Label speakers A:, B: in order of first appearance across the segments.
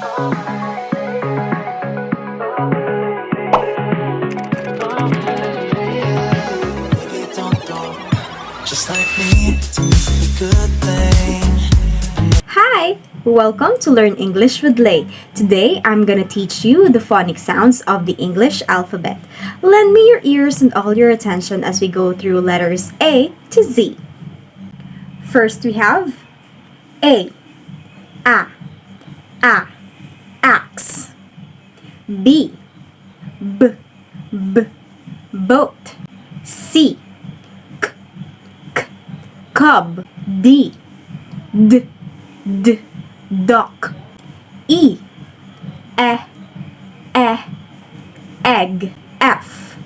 A: Just like me, it's a good thing.
B: Hi! Welcome to Learn English with Lay. Today, I'm gonna teach you the phonic sounds of the English alphabet. Lend me your ears and all your attention as we go through letters A to Z. First, we have A, axe. B, boat. C, cub. D, duck. E, egg. F,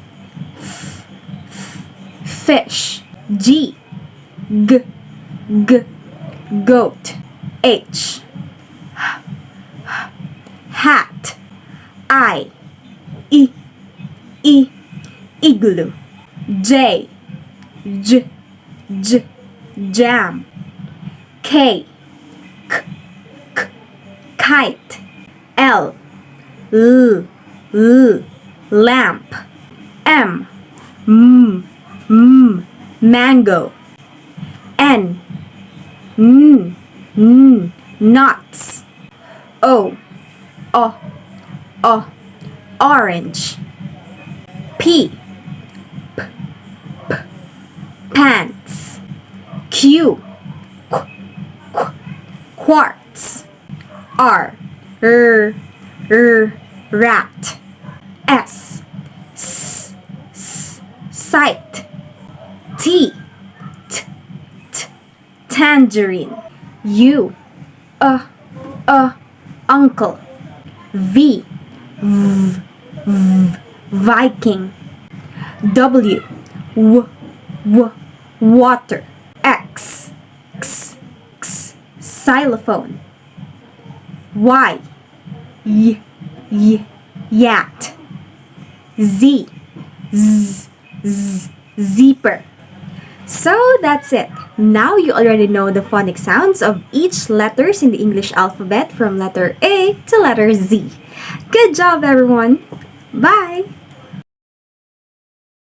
B: fish. G, goat. H, hat. I, igloo. J, jam. K, kite. L, lamp. M, mango. N, nuts. O, orange. P, pants. Q, quartz. R, rat. S, sight. T, tangerine. U, uncle. V, Viking. W, water. X, xylophone. Y, yacht. Z, zipper. So that's it. Now you already know the phonic sounds of each letters in the English alphabet from letter A to letter Z. Good job, everyone. Bye!